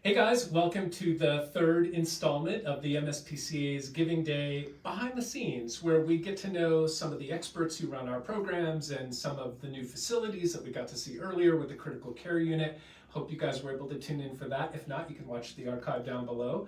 Hey guys, welcome to the third installment of the MSPCA's Giving Day Behind the Scenes, where we get to know some of the experts who run our programs and some of the new facilities that we got to see earlier with the critical care unit. Hope you guys were able to tune in for that. If not, you can watch the archive down below.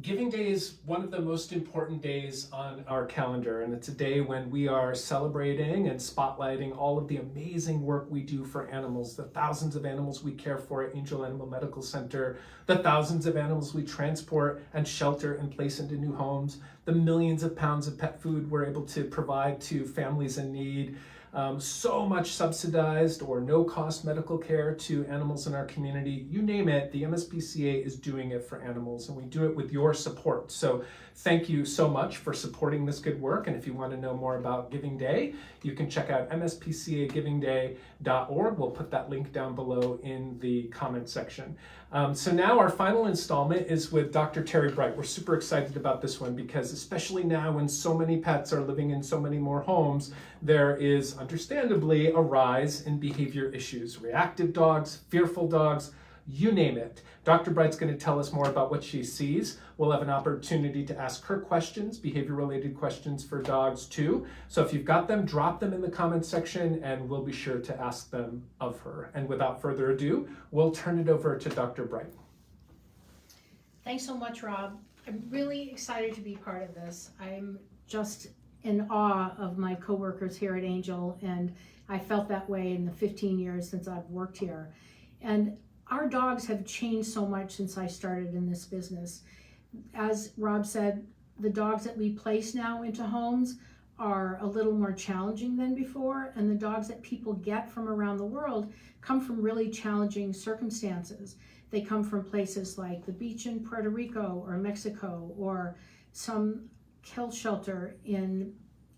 Giving Day is one of the most important days on our calendar, and it's a day when we are celebrating and spotlighting all of the amazing work we do for animals, the thousands of animals we care for at Angell Animal Medical Center, the thousands of animals we transport and shelter and place into new homes, the millions of pounds of pet food we're able to provide to families in need, so much subsidized or no-cost medical care to animals in our community. You name it, the MSPCA is doing it for animals, and we do it with your support. So thank you so much for supporting this good work. And if you want to know more about Giving Day, you can check out mspcagivingday.org. We'll put that link down below in the comment section. So now our final installment is with Dr. Terri Bright. We're super excited about this one because especially now when so many pets are living in so many more homes, there is understandably a rise in behavior issues. Reactive dogs, fearful dogs, you name it. Dr. Bright's going to tell us more about what she sees. We'll have an opportunity to ask her questions, behavior-related questions for dogs too. So if you've got them, drop them in the comments section and we'll be sure to ask them of her. And without further ado, we'll turn it over to Dr. Bright. Thanks so much, Rob. I'm really excited to be part of this. I'm just in awe of my coworkers here at Angell, and I felt that way in the 15 years since I've worked here. And our dogs have changed so much since I started in this business. As Rob said, the dogs that we place now into homes are a little more challenging than before, and the dogs that people get from around the world come from really challenging circumstances. They come from places like the beach in Puerto Rico or Mexico, or some kill shelter in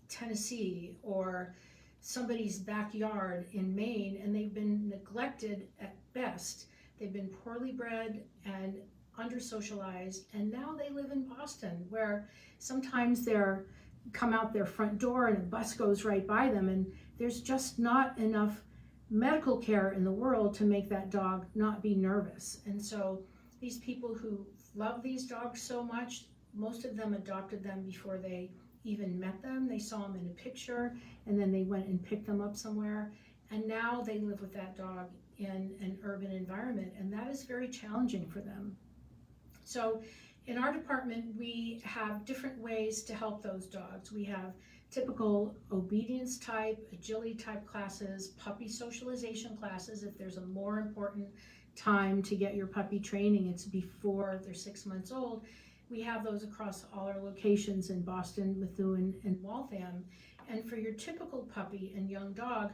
Tennessee, or somebody's backyard in Maine, and they've been neglected at best. They've been poorly bred and under-socialized, and now they live in Boston, where sometimes they're come out their front door and a bus goes right by them, and there's just not enough medical care in the world to make that dog not be nervous. And so these people who love these dogs so much, most of them adopted them before they even met them. They saw them in a picture and then they went and picked them up somewhere, and now they live with that dog in an urban environment, and that is very challenging for them. So in our department, we have different ways to help those dogs. We have typical obedience type, agility type classes, puppy socialization classes. If there's a more important time to get your puppy training, it's before they're 6 months old. We have those across all our locations in Boston, Methuen, and Waltham. And for your typical puppy and young dog,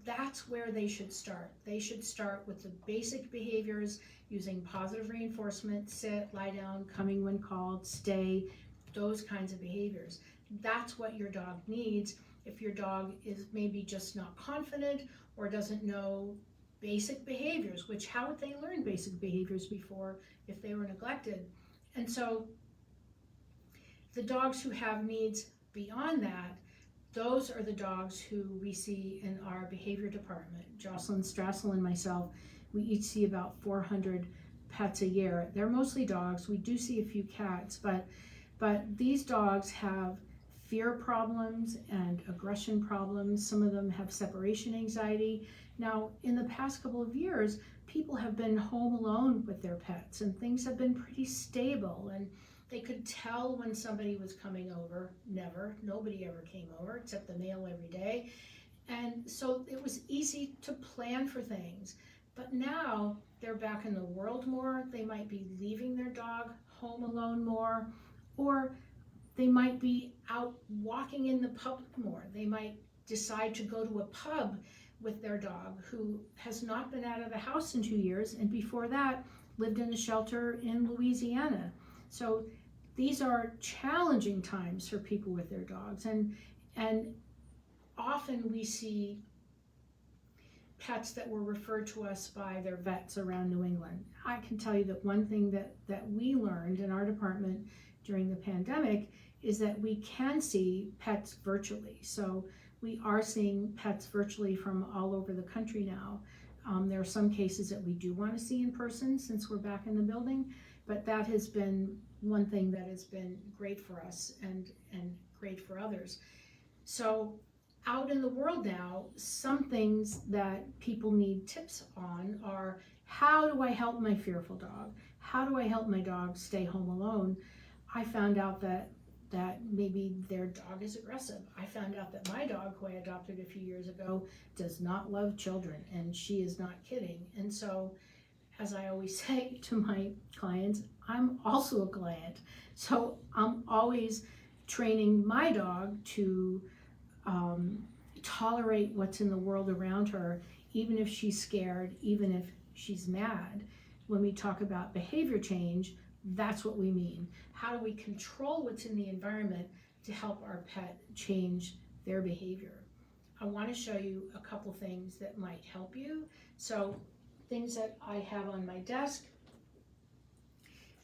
that's where they should start. They should start with the basic behaviors using positive reinforcement, sit, lie down, coming when called, stay, those kinds of behaviors. That's what your dog needs. If your dog is maybe just not confident or doesn't know basic behaviors, which how would they learn basic behaviors before if they were neglected? And so the dogs who have needs beyond that, those are the dogs who we see in our behavior department. Jocelyn Strassel and myself, we each see about 400 pets a year. They're mostly dogs. We do see a few cats, but these dogs have fear problems and aggression problems. Some of them have separation anxiety. Now, in the past couple of years, people have been home alone with their pets, and things have been pretty stable, and they could tell when somebody was coming over. Nobody ever came over except the mail every day. And so it was easy to plan for things. But now they're back in the world more. They might be leaving their dog home alone more, or they might be out walking in the public more. They might decide to go to a pub with their dog who has not been out of the house in 2 years, and before that lived in a shelter in Louisiana. So these are challenging times for people with their dogs, and often we see pets that were referred to us by their vets around New England. I can tell you that one thing that we learned in our department during the pandemic is that we can see pets virtually. So we are seeing pets virtually from all over the country now. There are some cases that we do want to see in person since we're back in the building, but that has been one thing that has been great for us and great for others. So out in the world now, some things that people need tips on are, how do I help my fearful dog? How do I help my dog stay home alone? I found out that maybe their dog is aggressive. I found out that my dog, who I adopted a few years ago, does not love children, and she is not kidding. And so, as I always say to my clients, I'm also a client. So I'm always training my dog to tolerate what's in the world around her, even if she's scared, even if she's mad. When we talk about behavior change, that's what we mean. How do we control what's in the environment to help our pet change their behavior? I want to show you a couple things that might help you. So, things that I have on my desk.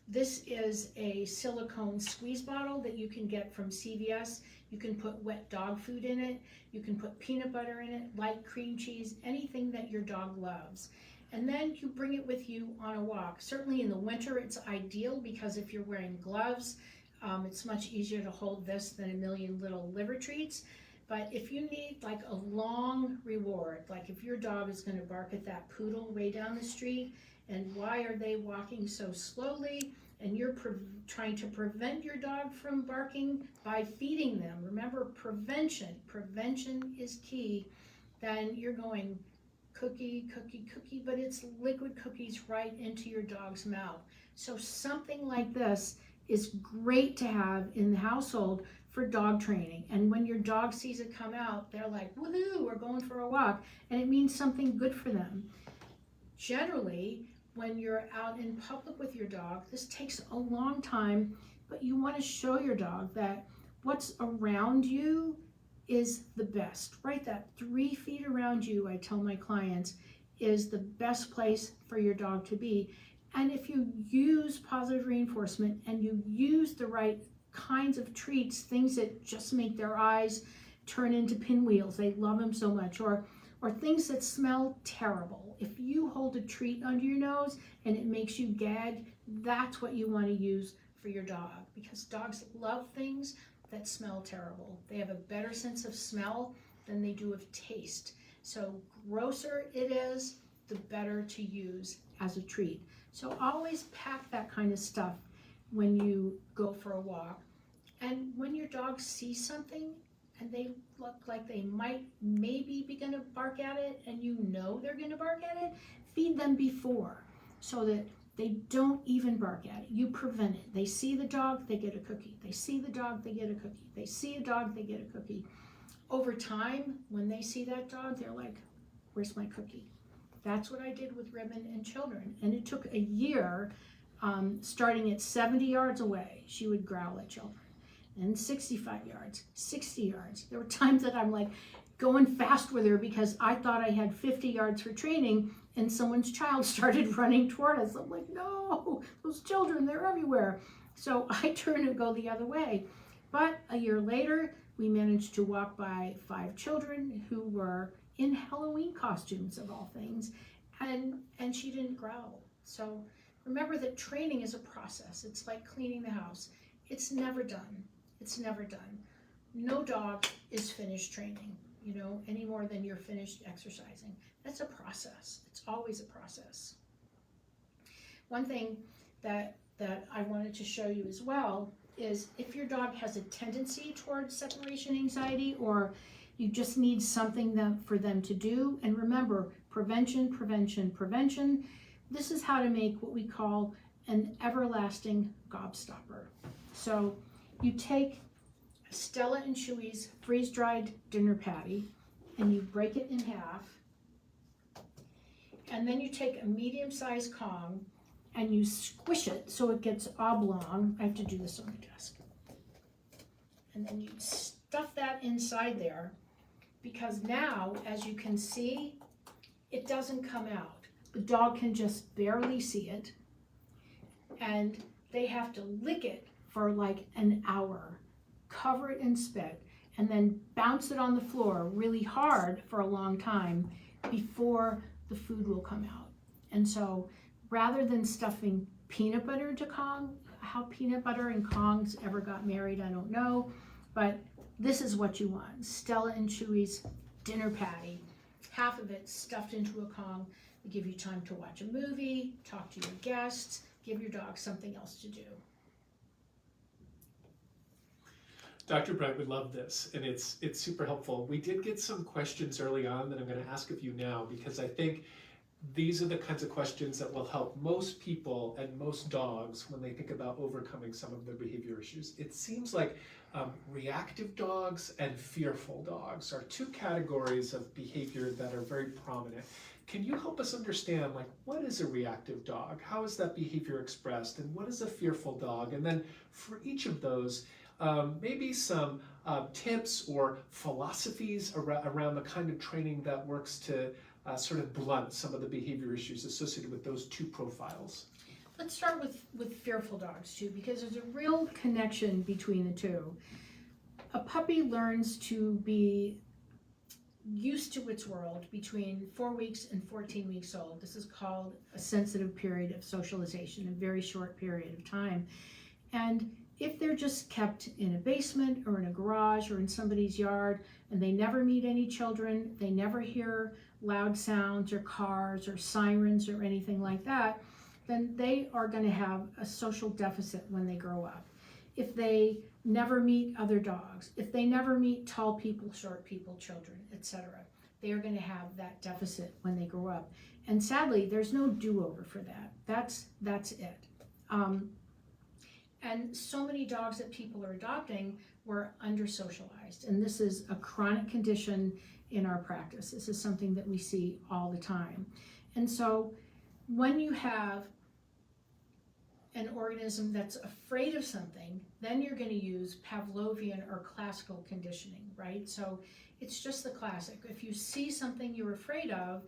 This is a silicone squeeze bottle that you can get from CVS. You can put wet dog food in it. You can put peanut butter in it, light cream cheese, anything that your dog loves. And then you bring it with you on a walk. Certainly in the winter, it's ideal because if you're wearing gloves, it's much easier to hold this than a million little liver treats. But if you need like a long reward, like if your dog is going to bark at that poodle way down the street, and why are they walking so slowly, and you're trying to prevent your dog from barking by feeding them. Remember, prevention is key. Then you're going cookie, cookie, cookie, but it's liquid cookies right into your dog's mouth. So something like this is great to have in the household for dog training. And when your dog sees it come out, they're like, woohoo, we're going for a walk. And it means something good for them. Generally, when you're out in public with your dog, this takes a long time, but you want to show your dog that what's around you is the best, right? That 3 feet around you, I tell my clients, is the best place for your dog to be. And if you use positive reinforcement and you use the right kinds of treats, things that just make their eyes turn into pinwheels, they love them so much, or things that smell terrible. If you hold a treat under your nose and it makes you gag, that's what you want to use for your dog, because dogs love things that smell terrible. They have a better sense of smell than they do of taste. So grosser it is, the better to use as a treat. So always pack that kind of stuff when you go for a walk. And when your dog sees something and they look like they might maybe be gonna bark at it, and you know they're gonna bark at it, feed them before so that they don't even bark at it. You prevent it. They see the dog, they get a cookie. They see the dog, they get a cookie. They see a dog, they get a cookie. Over time, when they see that dog, they're like, where's my cookie? That's what I did with Ribbon and children. And it took a year, starting at 70 yards away, she would growl at children. And 65 yards, 60 yards. There were times that I'm like going fast with her because I thought I had 50 yards for training, and someone's child started running toward us. I'm like, no, those children, they're everywhere. So I turned to go the other way. But a year later, we managed to walk by 5 children who were in Halloween costumes, of all things, and she didn't growl. So remember that training is a process. It's like cleaning the house. It's never done. It's never done. No dog is finished training, any more than you're finished exercising. That's a process. It's always a process. One thing that I wanted to show you as well is if your dog has a tendency towards separation anxiety, or you just need something for them to do, and remember, prevention, prevention, prevention. This is how to make what we call an everlasting gobstopper. So you take Stella and Chewy's freeze-dried dinner patty and you break it in half, and then you take a medium-sized Kong and you squish it so it gets oblong. I have to do this on the desk. And then you stuff that inside there, because now, as you can see, it doesn't come out. The dog can just barely see it, and they have to lick it for like an hour, cover it in spit, and then bounce it on the floor really hard for a long time before the food will come out. And so rather than stuffing peanut butter into Kong, how peanut butter and Kongs ever got married, I don't know, but this is what you want. Stella and Chewy's dinner patty, half of it stuffed into a Kong. They give you time to watch a movie, talk to your guests, give your dog something else to do. Dr. Bright would love this, and it's super helpful. We did get some questions early on that I'm going to ask of you now, because I think these are the kinds of questions that will help most people and most dogs when they think about overcoming some of their behavior issues. It seems like reactive dogs and fearful dogs are two categories of behavior that are very prominent. Can you help us understand, like, what is a reactive dog? How is that behavior expressed? And what is a fearful dog? And then for each of those, maybe some tips or philosophies around the kind of training that works to sort of blunt some of the behavior issues associated with those two profiles. Let's start with fearful dogs too, because there's a real connection between the two. A puppy learns to be used to its world between 4 weeks and 14 weeks old. This is called a sensitive period of socialization, a very short period of time. And if they're just kept in a basement or in a garage or in somebody's yard and they never meet any children, they never hear loud sounds or cars or sirens or anything like that, then they are going to have a social deficit when they grow up. If they never meet other dogs, if they never meet tall people, short people, children, etc., they are going to have that deficit when they grow up. And sadly, there's no do-over for that. That's it. And so many dogs that people are adopting were under-socialized. And this is a chronic condition in our practice. This is something that we see all the time. And so when you have an organism that's afraid of something, then you're going to use Pavlovian or classical conditioning, right? So it's just the classic. If you see something you're afraid of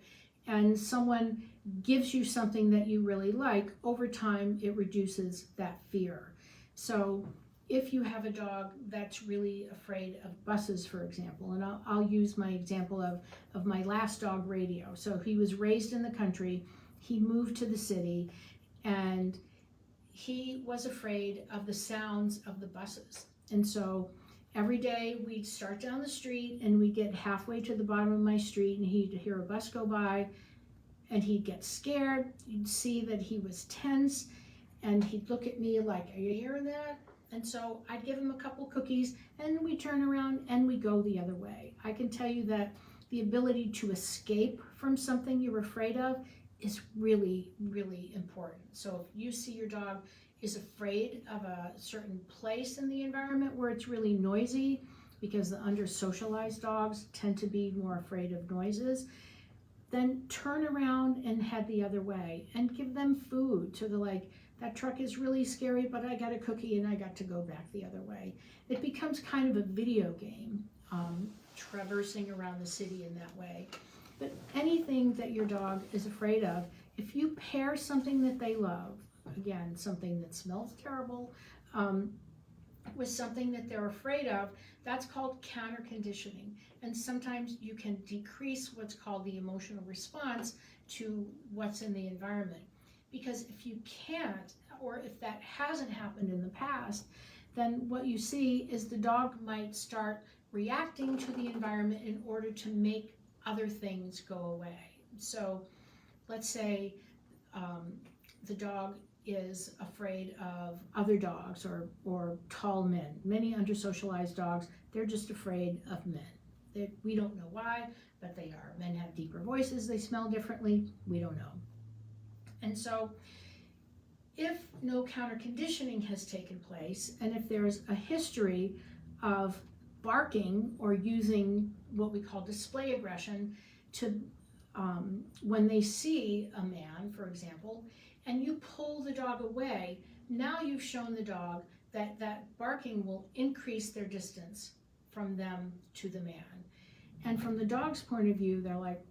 and someone gives you something that you really like, over time it reduces that fear. So if you have a dog that's really afraid of buses, for example, and I'll use my example of my last dog, Radio. So he was raised in the country, he moved to the city, and he was afraid of the sounds of the buses. And so every day we'd start down the street and we'd get halfway to the bottom of my street and he'd hear a bus go by and he'd get scared. You'd see that he was tense and he'd look at me like, are you hearing that? And so I'd give him a couple cookies and we turn around and we go the other way. I can tell you that the ability to escape from something you're afraid of is really, really important. So if you see your dog is afraid of a certain place in the environment where it's really noisy, because the under-socialized dogs tend to be more afraid of noises, then turn around and head the other way and give them food. So they're like, that truck is really scary, but I got a cookie and I got to go back the other way. It becomes kind of a video game, traversing around the city in that way. But anything that your dog is afraid of, if you pair something that they love, again, something that smells terrible, with something that they're afraid of, that's called counter conditioning. And sometimes you can decrease what's called the emotional response to what's in the environment. Because if you can't, or if that hasn't happened in the past, then what you see is the dog might start reacting to the environment in order to make other things go away. So let's say the dog is afraid of other dogs or tall men. Many under-socialized dogs, they're just afraid of men. We don't know why, but they are. Men have deeper voices, they smell differently, we don't know. And so if no counter conditioning has taken place, and if there's a history of barking or using what we call display aggression to when they see a man, for example, and you pull the dog away, now you've shown the dog that that barking will increase their distance from them to the man. And from the dog's point of view, they're like,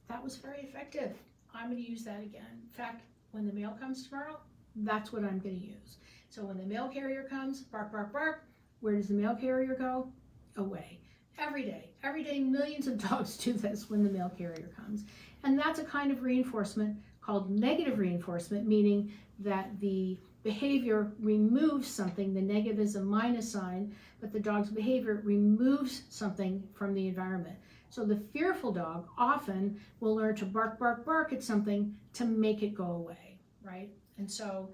that was very effective. I'm going to use that again. In fact, when the mail comes tomorrow, that's what I'm going to use. So when the mail carrier comes, bark, bark, bark, where does the mail carrier go? Away. Every day, millions of dogs do this when the mail carrier comes. And that's a kind of reinforcement called negative reinforcement, meaning that the behavior removes something. The negative is a minus sign, but the dog's behavior removes something from the environment. So the fearful dog often will learn to bark, bark, bark at something to make it go away, right? And so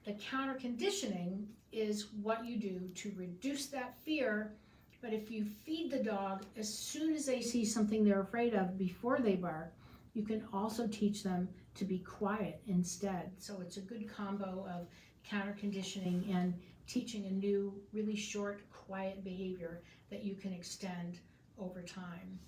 the counter conditioning is what you do to reduce that fear. But if you feed the dog as soon as they see something they're afraid of before they bark, you can also teach them to be quiet instead. So it's a good combo of counter conditioning and teaching a new, really short, quiet behavior that you can extend over time.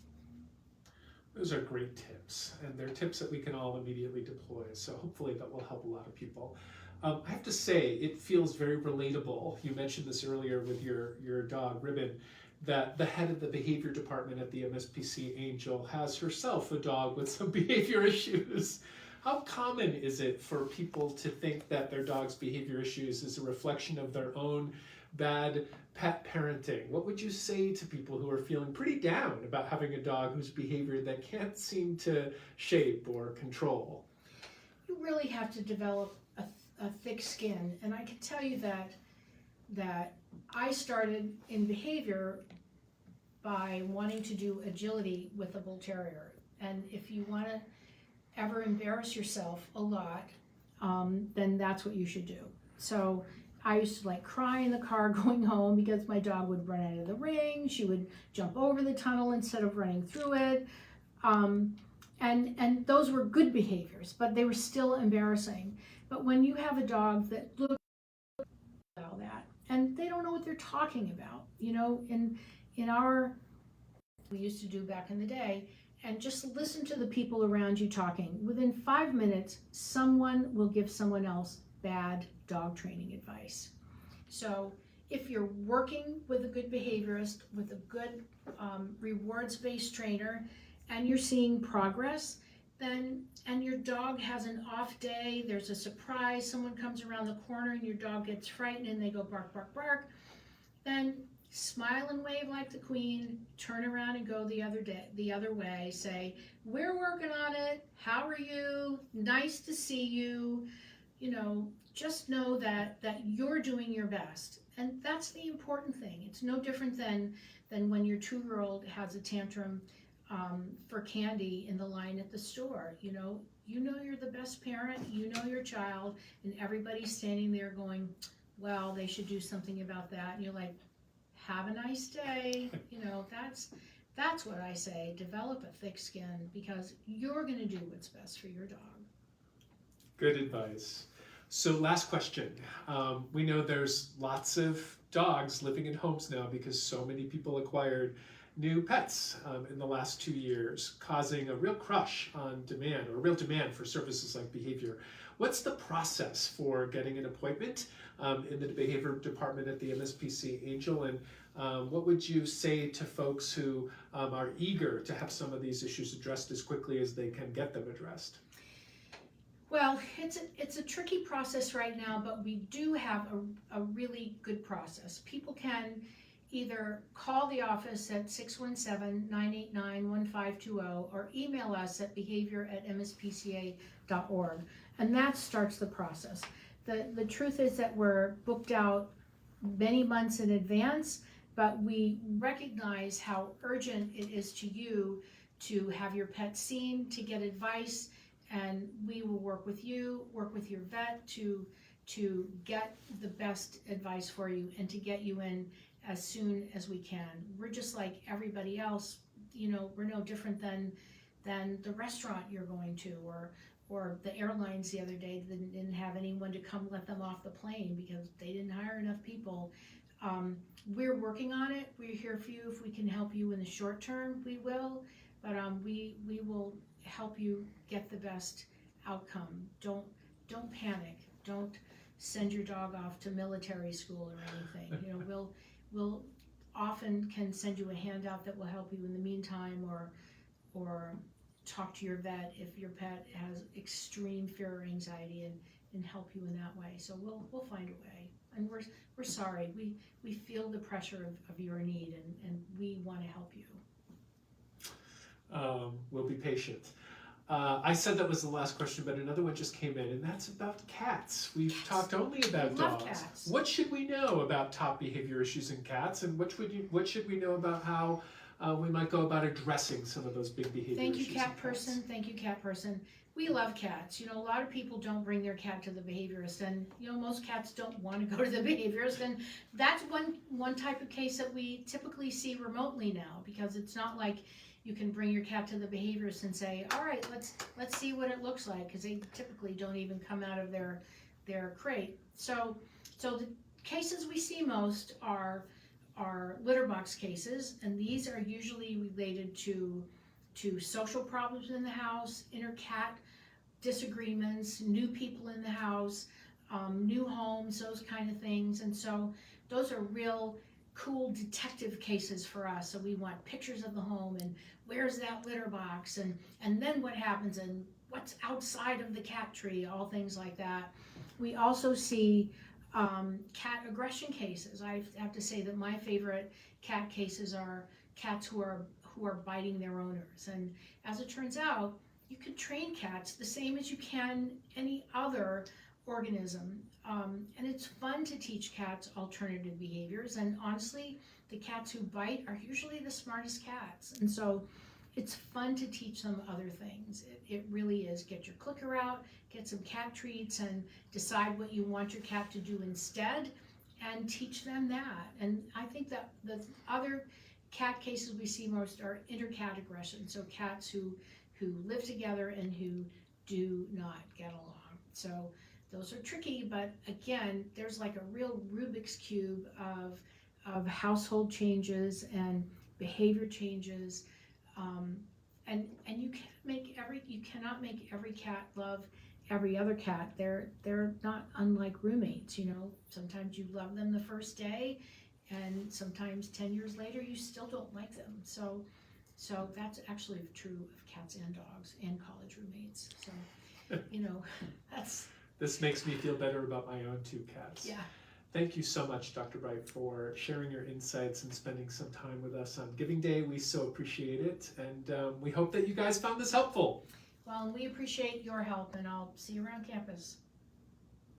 Those are great tips, and they're tips that we can all immediately deploy, so hopefully that will help a lot of people. I have to say, it feels very relatable. You mentioned this earlier with your dog, Ribbon, that the head of the behavior department at the MSPCA-Angell has herself a dog with some behavior issues. How common is it for people to think that their dog's behavior issues is a reflection of their own bad pet parenting? What would you say to people who are feeling pretty down about having a dog whose behavior they can't seem to shape or control? You really have to develop a thick skin, and I can tell you that I started in behavior by wanting to do agility with a bull terrier. And if you want to ever embarrass yourself a lot, then that's what you should do. So I used to like cry in the car going home because my dog would run out of the ring. She would jump over the tunnel instead of running through it. And those were good behaviors, but they were still embarrassing. But when you have a dog that looks like that, and they don't know what they're talking about, you know, in our, we used to do back in the day, and just listen to the people around you talking. Within 5 minutes, someone will give someone else bad dog training advice. So if you're working with a good behaviorist, with a good rewards-based trainer, and you're seeing progress, then, and your dog has an off day, there's a surprise, someone comes around the corner and your dog gets frightened and they go bark, bark, bark, then smile and wave like the queen, turn around and go the other way, say, we're working on it, how are you, nice to see you, you know, just know that you're doing your best. And that's the important thing. It's no different than when your 2-year-old has a tantrum for candy in the line at the store. You know you're the best parent, you know your child, and everybody's standing there going, well, they should do something about that. And you're like, have a nice day. You know, that's what I say. Develop a thick skin because you're going to do what's best for your dog. Good advice. So last question. We know there's lots of dogs living in homes now because so many people acquired new pets in the last 2 years, causing a real crush on demand, or a real demand for services like behavior. What's the process for getting an appointment in the behavior department at the MSPCA-Angell, and what would you say to folks who are eager to have some of these issues addressed as quickly as they can get them addressed? Well, it's a tricky process right now, but we do have a really good process. People can either call the office at 617-989-1520 or email us at behavior@mspca.org, and that starts the process. The truth is that we're booked out many months in advance, but we recognize how urgent it is to you to have your pet seen, to get advice, and we will work with you, work with your vet to get the best advice for you and to get you in as soon as we can. We're just like everybody else, you know, we're no different than the restaurant you're going to, or the airlines the other day that didn't have anyone to come let them off the plane because they didn't hire enough people. We're working on it. We're here for you. If we can help you in the short term, we will, but we will help you get the best outcome. Don't panic. Don't send your dog off to military school or anything. You know, we'll often can send you a handout that will help you in the meantime, or talk to your vet if your pet has extreme fear or anxiety and help you in that way. So we'll find a way. And we're sorry. We feel the pressure of your need, and we want to help you. We'll be patient. I said that was the last question, but another one just came in, and that's about cats. We've talked only about I love dogs. cats. What should we know about top behavior issues in cats, and what should we know about how we might go about addressing some of those big behavior Thank you, issues? cat person. Thank you, cat person. We love cats. You know, a lot of people don't bring their cat to the behaviorist, and you know, most cats don't want to go to the behaviorist, and that's one type of case that we typically see remotely now, because it's not like you can bring your cat to the behaviorist and say, all right, let's see what it looks like, because they typically don't even come out of their crate. So the cases we see most are litter box cases, and these are usually related to social problems in the house, inner cat disagreements, new people in the house, new homes, those kind of things. And so those are real cool detective cases for us. So we want pictures of the home, and where's that litter box, and then what happens, and what's outside of the cat tree, all things like that. We also see cat aggression cases. I have to say that my favorite cat cases are cats who are biting their owners. And as it turns out, you can train cats the same as you can any other organism. And it's fun to teach cats alternative behaviors. And honestly, the cats who bite are usually the smartest cats. And so it's fun to teach them other things. It really is. Get your clicker out, get some cat treats, and decide what you want your cat to do instead, and teach them that. And I think that the other cat cases we see most are inter-cat aggression. So cats who live together and who do not get along. So those are tricky, but again, there's like a real Rubik's Cube of household changes and behavior changes. And you cannot make every cat love every other cat. They're not unlike roommates, you know. Sometimes you love them the first day, and sometimes 10 years later you still don't like them. So that's actually true of cats and dogs and college roommates. So, you know, that's... This makes me feel better about my own 2 cats. Yeah. Thank you so much, Dr. Bright, for sharing your insights and spending some time with us on Giving Day. We so appreciate it, and we hope that you guys found this helpful. Well, we appreciate your help, and I'll see you around campus.